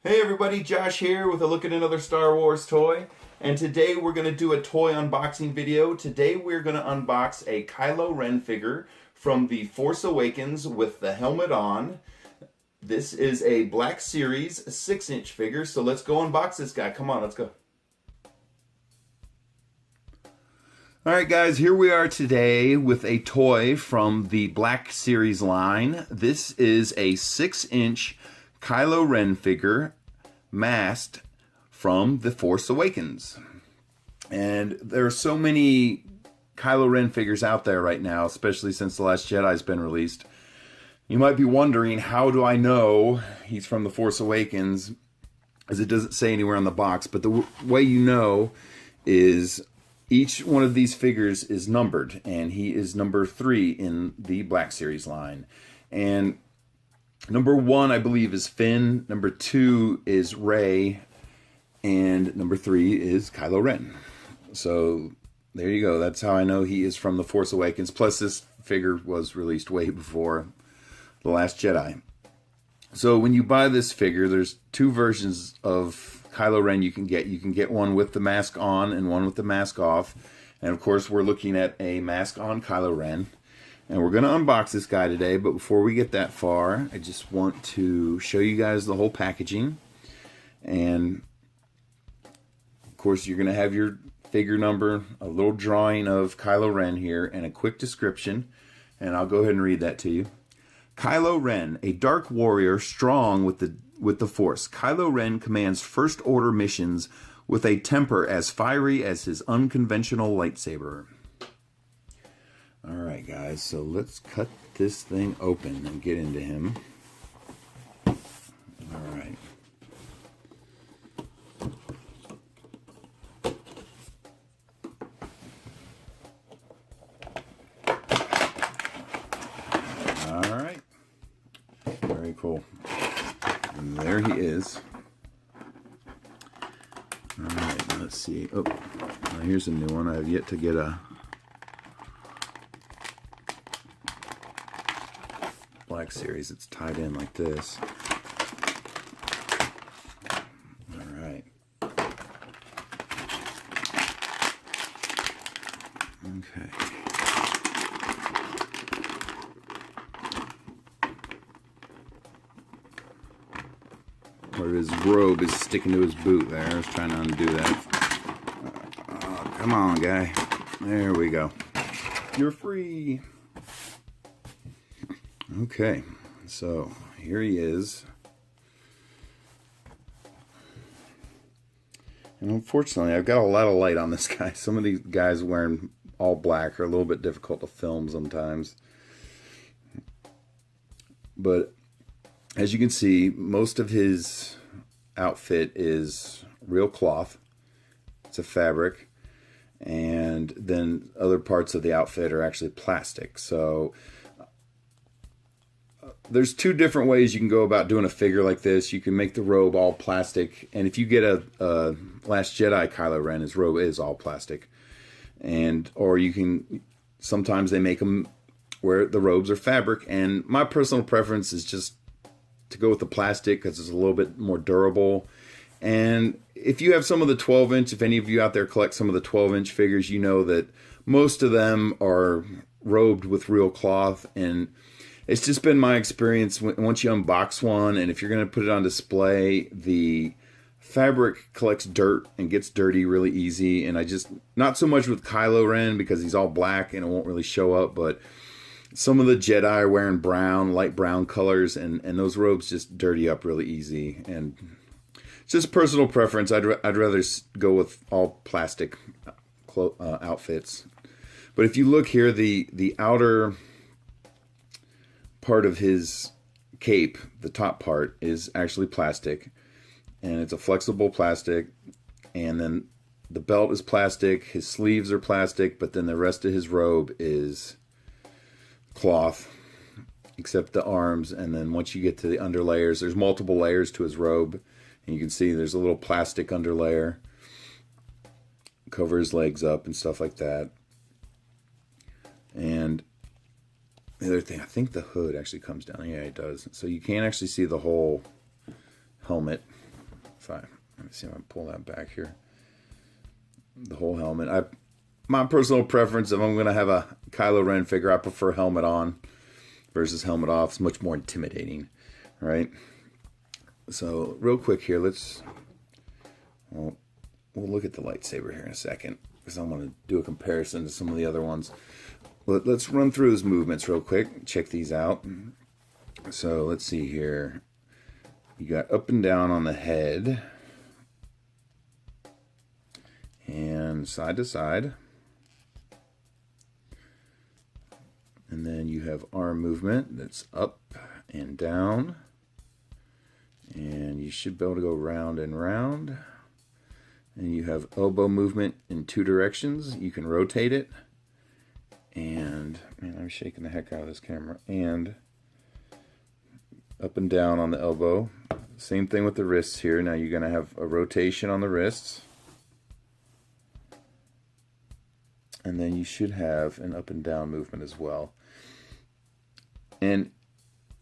Hey everybody, Josh here with a look at another Star Wars toy. And today we're going to do a toy unboxing video. Today we're going to unbox a Kylo Ren figure from The Force Awakens with the helmet on. This is a Black Series 6-inch figure, so let's go unbox this guy. Come on, let's go. Alright guys, here we are today with a toy from the Black Series line. This is a 6-inch Kylo Ren figure, masked from The Force Awakens. And there are so many Kylo Ren figures out there right now, especially since The Last Jedi's been released. You might be wondering, how do I know he's from The Force Awakens, as it doesn't say anywhere on the box. But the way you know is each one of these figures is numbered, and he is number 3 in the Black Series line. And number 1, I believe, is Finn. Number 2 is Rey. And number 3 is Kylo Ren. So there you go. That's how I know he is from The Force Awakens. Plus, this figure was released way before The Last Jedi. So when you buy this figure, there's 2 versions of Kylo Ren you can get. You can get one with the mask on and one with the mask off. And of course, we're looking at a mask on Kylo Ren. And we're going to unbox this guy today, but before we get that far, I just want to show you guys the whole packaging. And of course, you're going to have your figure number, a little drawing of Kylo Ren here, and a quick description. And I'll go ahead and read that to you. Kylo Ren, a dark warrior strong with the Force. Kylo Ren commands First Order missions with a temper as fiery as his unconventional lightsaber. Alright guys, so let's cut this thing open and get into him. Alright. Alright. Very cool. And there he is. Alright, let's see. Oh, now here's a new one. I have yet to get a Black Series. It's tied in like this. Alright. Okay. Where his robe is sticking to his boot there. I was trying to undo that. Oh, come on, guy. There we go. You're free. Okay, so here he is. And unfortunately, I've got a lot of light on this guy. Some of these guys wearing all black are a little bit difficult to film sometimes. But as you can see, most of his outfit is real cloth. It's a fabric. And then other parts of the outfit are actually plastic. So there's 2 different ways you can go about doing a figure like this. You can make the robe all plastic, and if you get a Last Jedi Kylo Ren, his robe is all plastic. Or you can, sometimes they make them where the robes are fabric, and my personal preference is just to go with the plastic because it's a little bit more durable. And if you have some of the 12-inch, if any of you out there collect some of the 12-inch figures, you know that most of them are robed with real cloth. And it's just been my experience, once you unbox one, and if you're going to put it on display, the fabric collects dirt and gets dirty really easy. And I just, not so much with Kylo Ren because he's all black and it won't really show up, but some of the Jedi are wearing brown, light brown colors, and those robes just dirty up really easy. And it's just personal preference. I'd rather go with all plastic outfits. But if you look here, the outer part of his cape, the top part, is actually plastic, and it's a flexible plastic. And then the belt is plastic, his sleeves are plastic, but then the rest of his robe is cloth except the arms. And then once you get to the underlayers, there's multiple layers to his robe, and you can see there's a little plastic underlayer, cover his legs up and stuff like that. And the other thing, I think the hood actually comes down. Yeah, it does. So you can't actually see the whole helmet. let me see if I can pull that back here. The whole helmet. My personal preference, if I'm going to have a Kylo Ren figure, I prefer helmet on versus helmet off. It's much more intimidating, right? So real quick here, we'll look at the lightsaber here in a second, because I want to do a comparison to some of the other ones. Let's run through his movements real quick. Check these out. So let's see here. You got up and down on the head, and side to side. And then you have arm movement that's up and down. And you should be able to go round and round. And you have elbow movement in 2 directions. You can rotate it. And, man, I'm shaking the heck out of this camera. And up and down on the elbow. Same thing with the wrists here. Now you're going to have a rotation on the wrists. And then you should have an up and down movement as well. And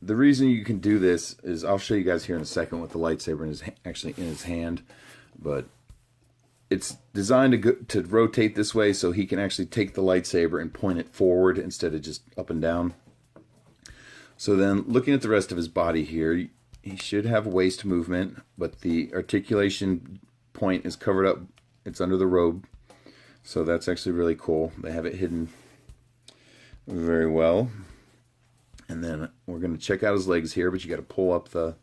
the reason you can do this is, I'll show you guys here in a second with the lightsaber actually in his hand. But it's designed to rotate this way so he can actually take the lightsaber and point it forward instead of just up and down. So then looking at the rest of his body here, he should have waist movement, but the articulation point is covered up. It's under the robe. So that's actually really cool. They have it hidden very well. And then we're going to check out his legs here, but you got to pull up the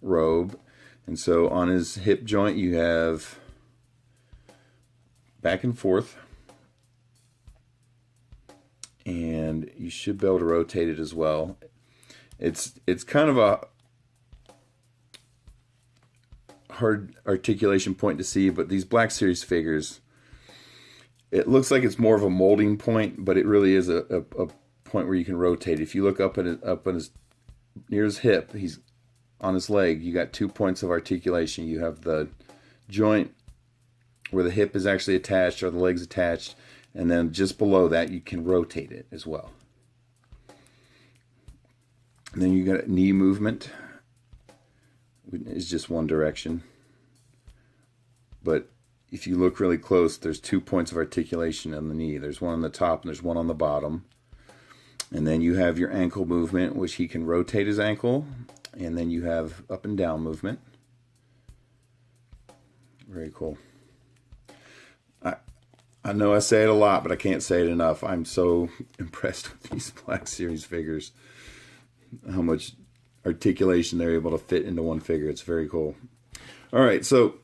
robe. And so on his hip joint, you have back and forth. And you should be able to rotate it as well. It's kind of a hard articulation point to see, but these Black Series figures, it looks like it's more of a molding point, but it really is a point where you can rotate. If you look up near his hip, he's on his leg, you got 2 points of articulation. You have the joint where the hip is actually attached or the leg's attached, and then just below that you can rotate it as well. And then you got knee movement. It's just one direction. But if you look really close, there's 2 points of articulation on the knee. There's one on the top and there's one on the bottom. And then you have your ankle movement, which he can rotate his ankle. And then you have up and down movement. Very cool. I know I say it a lot, but I can't say it enough. I'm so impressed with these Black Series figures. How much articulation they're able to fit into one figure. It's very cool. All right, so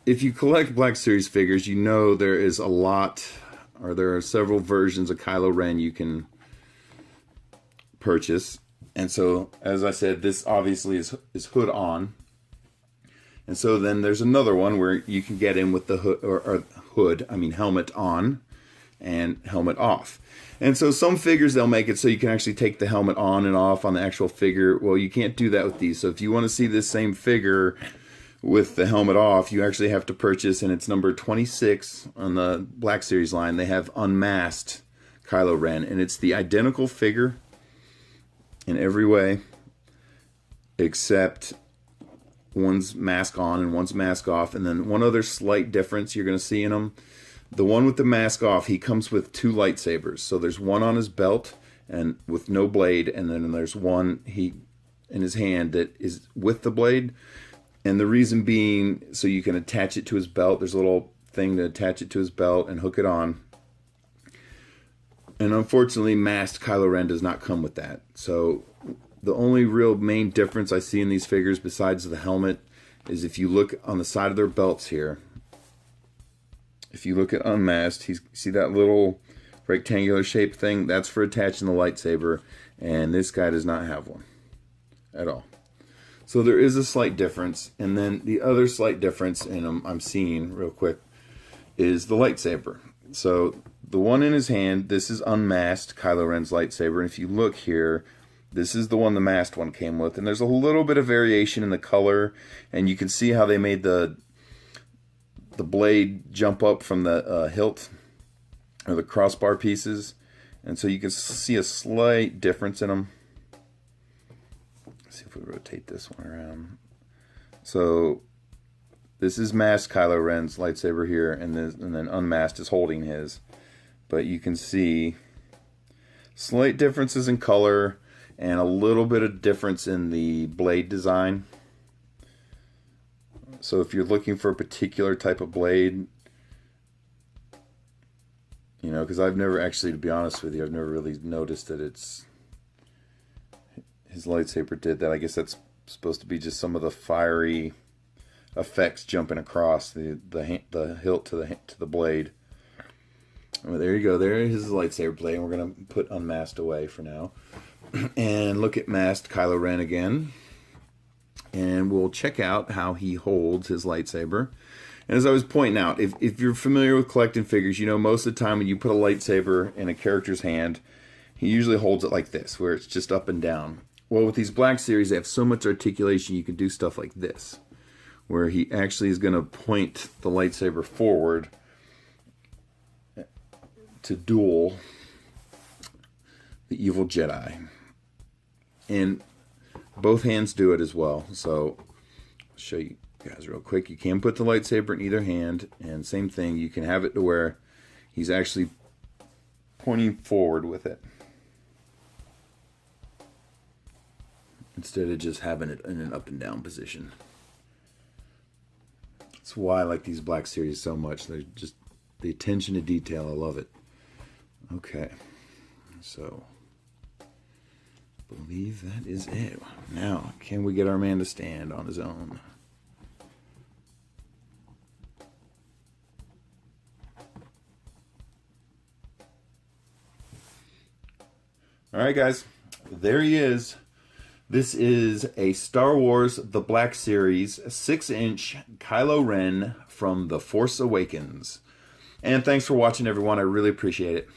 if you collect Black Series figures, you know there is a lot, or there are several versions of Kylo Ren you can purchase. And so, as I said, this obviously is hood on. And so then there's another one where you can get in with the helmet on and helmet off. And so some figures, they'll make it so you can actually take the helmet on and off on the actual figure. Well, you can't do that with these. So if you want to see this same figure with the helmet off, you actually have to purchase, and it's number 26 on the Black Series line. They have Unmasked Kylo Ren, and it's the identical figure in every way, except one's mask on and one's mask off. And then one other slight difference you're going to see in them. The one with the mask off, he comes with 2 lightsabers. So there's one on his belt and with no blade, and then there's one in his hand that is with the blade. And the reason being, so you can attach it to his belt. There's a little thing to attach it to his belt and hook it on. And unfortunately, Masked Kylo Ren does not come with that. So the only real main difference I see in these figures, besides the helmet, is if you look on the side of their belts here. If you look at Unmasked, see that little rectangular shaped thing? That's for attaching the lightsaber, and this guy does not have one at all. So there is a slight difference. And then the other slight difference in them I'm seeing real quick is the lightsaber. So the one in his hand, this is Unmasked Kylo Ren's lightsaber. And if you look here, this is the one the masked one came with. And there's a little bit of variation in the color, and you can see how they made the blade jump up from the hilt or the crossbar pieces, and so you can see a slight difference in them. Let's see if we rotate this one around. So this is Masked Kylo Ren's lightsaber here, and then Unmasked is holding his. But you can see slight differences in color and a little bit of difference in the blade design. So if you're looking for a particular type of blade, you know, because I've never actually, to be honest with you, I've never really noticed that it's his lightsaber did that. I guess that's supposed to be just some of the fiery effects jumping across the hilt to the blade. Well, there you go. There is his lightsaber blade, and we're gonna put Unmasked away for now, and look at Masked Kylo Ren again, and we'll check out how he holds his lightsaber. And as I was pointing out, if you're familiar with collecting figures, you know most of the time when you put a lightsaber in a character's hand, he usually holds it like this, where it's just up and down. Well, with these Black Series, they have so much articulation, you can do stuff like this, where he actually is going to point the lightsaber forward to duel the evil Jedi. And both hands do it as well. So I'll show you guys real quick. You can put the lightsaber in either hand, and same thing, you can have it to where he's actually pointing forward with it, instead of just having it in an up and down position. That's why I like these Black Series so much. They're just the attention to detail. I love it. Okay, so I believe that is it. Now, can we get our man to stand on his own? All right, guys, there he is. This is a Star Wars The Black Series 6-inch Kylo Ren from The Force Awakens. And thanks for watching, everyone. I really appreciate it.